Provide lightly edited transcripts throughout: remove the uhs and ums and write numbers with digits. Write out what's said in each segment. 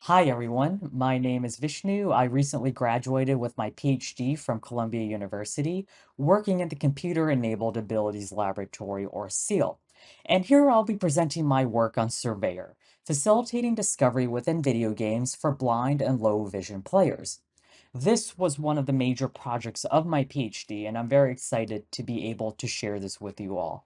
Hi everyone, my name is Vishnu. I recently graduated with my PhD from Columbia University, working in the Computer Enabled Abilities Laboratory, or SEAL. And here I'll be presenting my work on Surveyor, facilitating discovery within video games for blind and low vision players. This was one of the major projects of my PhD, and I'm very excited to be able to share this with you all.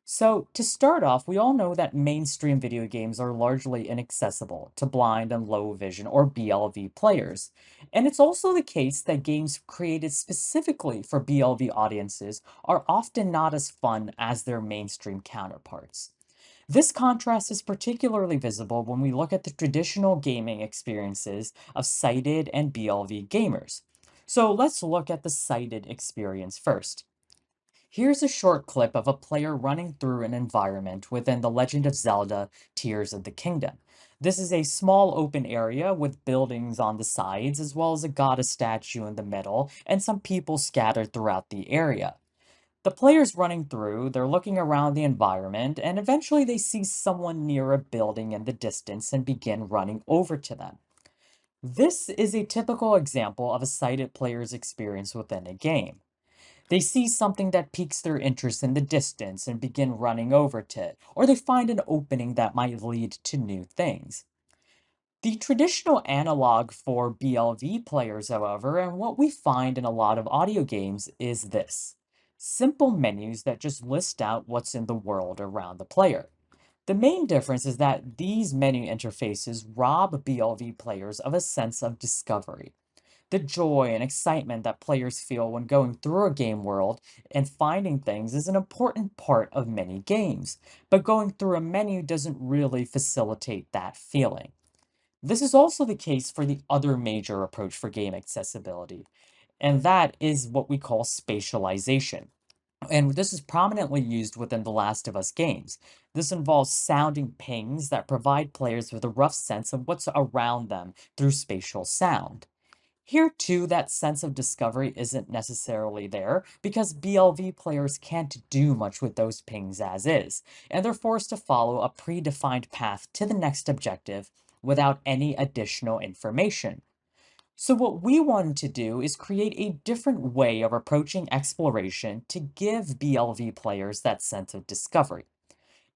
So, to start off, we all know that mainstream video games are largely inaccessible to blind and low vision or BLV players. And it's also the case that games created specifically for BLV audiences are often not as fun as their mainstream counterparts. This contrast is particularly visible when we look at the traditional gaming experiences of sighted and BLV gamers. So, let's look at the sighted experience first. Here's a short clip of a player running through an environment within The Legend of Zelda: Tears of the Kingdom. This is a small open area with buildings on the sides, as well as a goddess statue in the middle, and some people scattered throughout the area. The player's running through, they're looking around the environment, and eventually they see someone near a building in the distance and begin running over to them. This is a typical example of a sighted player's experience within a game. They see something that piques their interest in the distance and begin running over to it, or they find an opening that might lead to new things. The traditional analog for BLV players, however, and what we find in a lot of audio games is this: simple menus that just list out what's in the world around the player. The main difference is that these menu interfaces rob BLV players of a sense of discovery. The joy and excitement that players feel when going through a game world and finding things is an important part of many games, but going through a menu doesn't really facilitate that feeling. This is also the case for the other major approach for game accessibility, and that is what we call spatialization. And this is prominently used within the Last of Us games. This involves sounding pings that provide players with a rough sense of what's around them through spatial sound. Here, too, that sense of discovery isn't necessarily there because BLV players can't do much with those pings as is, and they're forced to follow a predefined path to the next objective without any additional information. So, what we wanted to do is create a different way of approaching exploration to give BLV players that sense of discovery.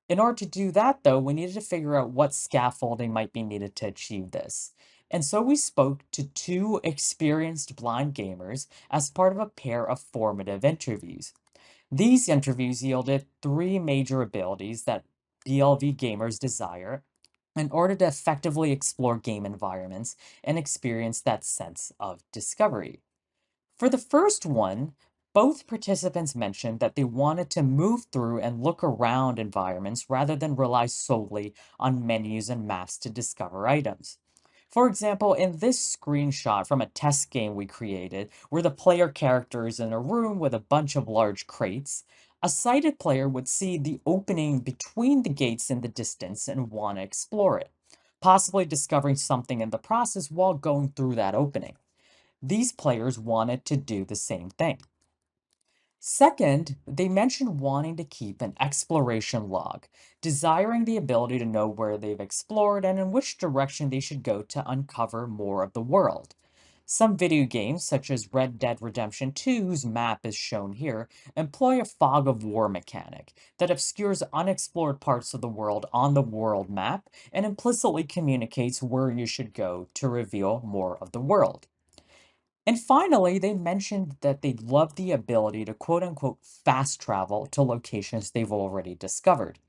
In order to do that, though, we needed to figure out what scaffolding might be needed to achieve this. And so we spoke to two experienced blind gamers as part of a pair of formative interviews. These interviews yielded three major abilities that BLV gamers desire in order to effectively explore game environments and experience that sense of discovery. For the first one, both participants mentioned that they wanted to move through and look around environments rather than rely solely on menus and maps to discover items. For example, in this screenshot from a test game we created, where the player character is in a room with a bunch of large crates, a sighted player would see the opening between the gates in the distance and want to explore it, possibly discovering something in the process while going through that opening. These players wanted to do the same thing. Second, they mentioned wanting to keep an exploration log, desiring the ability to know where they've explored and in which direction they should go to uncover more of the world. Some video games, such as Red Dead Redemption 2, whose map is shown here, employ a fog of war mechanic that obscures unexplored parts of the world on the world map and implicitly communicates where you should go to reveal more of the world. And finally, they mentioned that they love the ability to quote unquote fast travel to locations they've already discovered.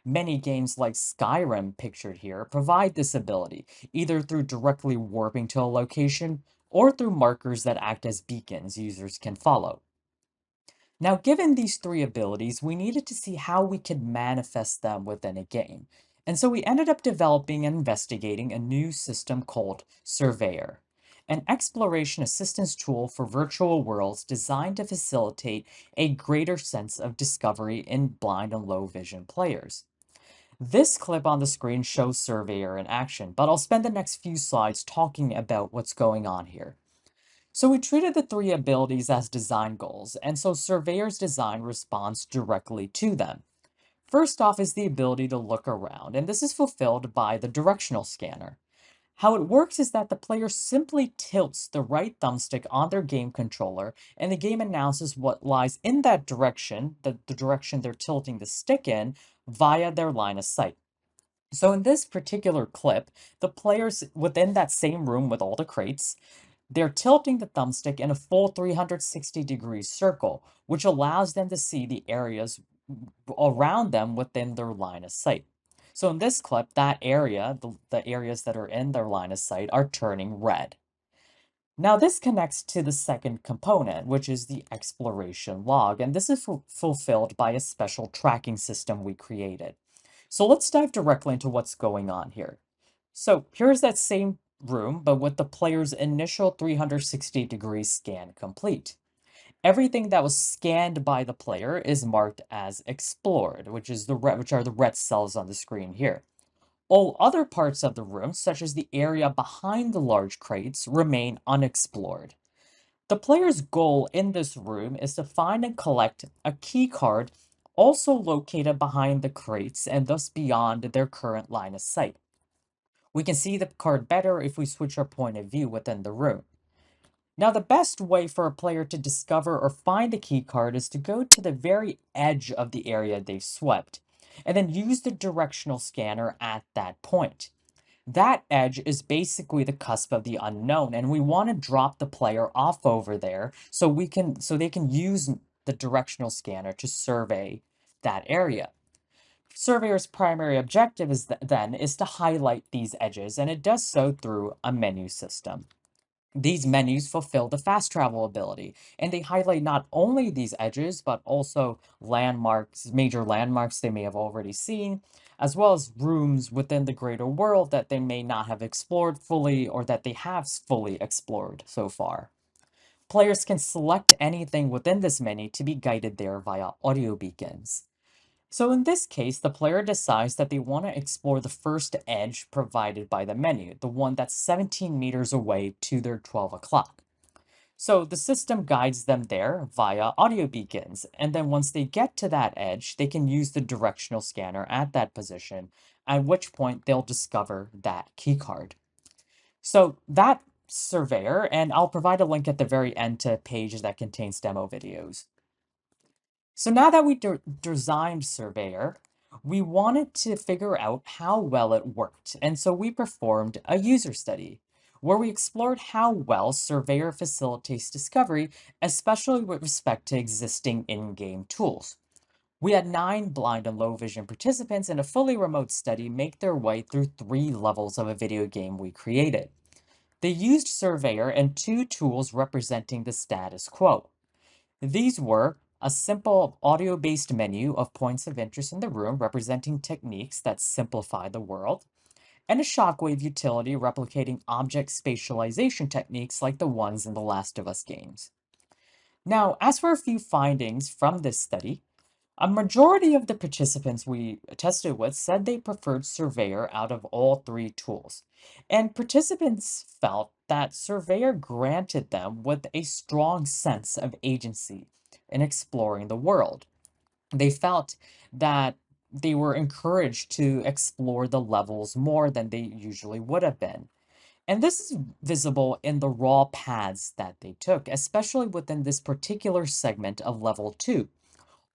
Many games like Skyrim, pictured here, provide this ability, either through directly warping to a location or through markers that act as beacons users can follow. Now, given these three abilities, we needed to see how we could manifest them within a game. And so we ended up developing and investigating a new system called Surveyor, an exploration assistance tool for virtual worlds designed to facilitate a greater sense of discovery in blind and low vision players. This clip on the screen shows Surveyor in action, but I'll spend the next few slides talking about what's going on here. So we treated the three abilities as design goals, and so Surveyor's design responds directly to them. First off is the ability to look around, and this is fulfilled by the directional scanner. How it works is that the player simply tilts the right thumbstick on their game controller, and the game announces what lies in that direction, the direction they're tilting the stick in, via their line of sight. So in this particular clip, the players within that same room with all the crates, they're tilting the thumbstick in a full 360-degree circle, which allows them to see the areas around them within their line of sight. So in this clip, that area, the areas that are in their line of sight, are turning red. Now this connects to the second component, which is the exploration log, and this is fulfilled by a special tracking system we created. So let's dive directly into what's going on here. So here's that same room, but with the player's initial 360-degree scan complete. Everything that was scanned by the player is marked as explored, which are the red cells on the screen here. All other parts of the room, such as the area behind the large crates, remain unexplored. The player's goal in this room is to find and collect a key card also located behind the crates and thus beyond their current line of sight. We can see the card better if we switch our point of view within the room. Now, the best way for a player to discover or find a key card is to go to the very edge of the area they've swept, and then use the directional scanner at that point. That edge is basically the cusp of the unknown, and we want to drop the player off over there so they can use the directional scanner to survey that area. Surveyor's primary objective is to highlight these edges, and it does so through a menu system. These menus fulfill the fast travel ability, and they highlight not only these edges, but also landmarks, major landmarks they may have already seen, as well as rooms within the greater world that they may not have explored fully or that they have fully explored so far. Players can select anything within this menu to be guided there via audio beacons. So in this case, the player decides that they want to explore the first edge provided by the menu, the one that's 17 meters away to their 12 o'clock. So the system guides them there via audio beacons, and then once they get to that edge, they can use the directional scanner at that position, at which point they'll discover that keycard. So that Surveyor, and I'll provide a link at the very end to a page that contains demo videos. So now that we designed Surveyor, we wanted to figure out how well it worked. And so we performed a user study where we explored how well Surveyor facilitates discovery, especially with respect to existing in-game tools. We had 9 blind and low vision participants in a fully remote study make their way through 3 levels of a video game we created. They used Surveyor and 2 tools representing the status quo. These were a simple audio-based menu of points of interest in the room representing techniques that simplify the world, and a shockwave utility replicating object spatialization techniques like the ones in the Last of Us games. Now, as for a few findings from this study, a majority of the participants we tested with said they preferred Surveyor out of all 3 tools. And participants felt that Surveyor granted them with a strong sense of agency in exploring the world. They felt that they were encouraged to explore the levels more than they usually would have been. And this is visible in the raw paths that they took, especially within this particular segment of level 2.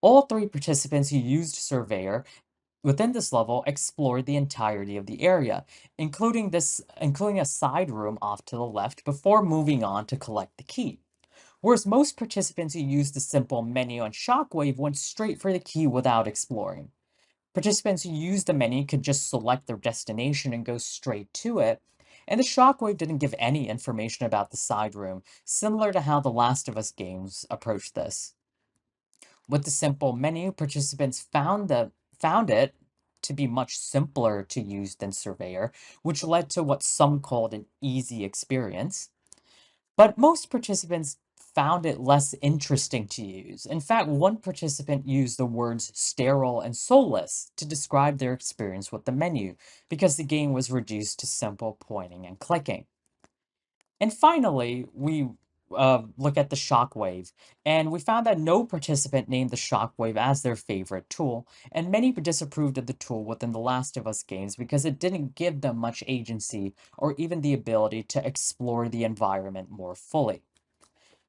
All 3 participants who used Surveyor within this level explored the entirety of the area, including a side room off to the left before moving on to collect the key. Whereas most participants who used the simple menu on Shockwave went straight for the key without exploring. Participants who used the menu could just select their destination and go straight to it, and the Shockwave didn't give any information about the side room, similar to how the Last of Us games approached this. With the simple menu, participants found it to be much simpler to use than Surveyor, which led to what some called an easy experience. But most participants found it less interesting to use. In fact, one participant used the words sterile and soulless to describe their experience with the menu, because the game was reduced to simple pointing and clicking. And finally, we look at the shockwave, and we found that no participant named the shockwave as their favorite tool, and many disapproved of the tool within the Last of Us games because it didn't give them much agency or even the ability to explore the environment more fully.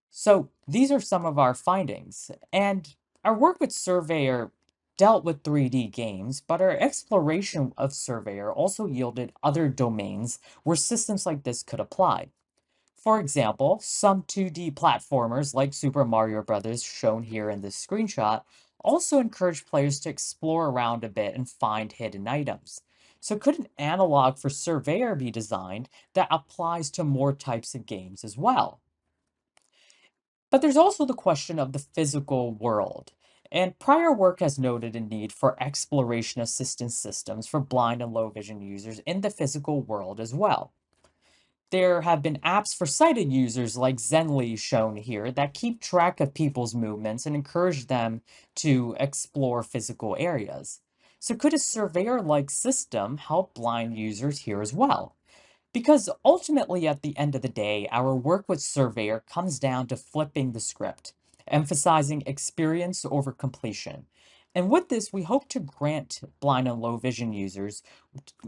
So these are some of our findings, and our work with Surveyor dealt with 3D games, but our exploration of Surveyor also yielded other domains where systems like this could apply. For example, some 2D platformers like Super Mario Bros. Shown here in this screenshot also encourage players to explore around a bit and find hidden items. So could an analog for Surveyor be designed that applies to more types of games as well? But there's also the question of the physical world. And prior work has noted a need for exploration assistance systems for blind and low vision users in the physical world as well. There have been apps for sighted users like Zenly shown here that keep track of people's movements and encourage them to explore physical areas. So could a surveyor-like system help blind users here as well? Because ultimately, at the end of the day, our work with Surveyor comes down to flipping the script, emphasizing experience over completion. And with this, we hope to grant blind and low vision users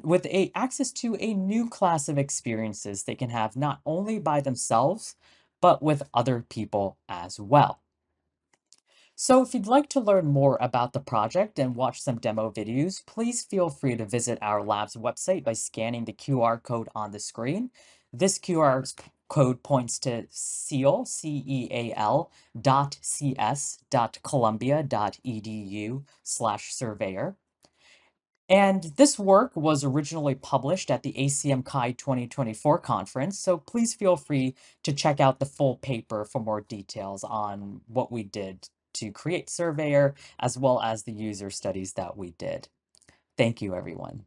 with access to a new class of experiences they can have not only by themselves, but with other people as well. So if you'd like to learn more about the project and watch some demo videos, please feel free to visit our lab's website by scanning the QR code on the screen. This code points to ceal, dot cs dot columbia dot edu/surveyor. And this work was originally published at the ACM Chi 2024 conference, so please feel free to check out the full paper for more details on what we did to create Surveyor, as well as the user studies that we did. Thank you, everyone.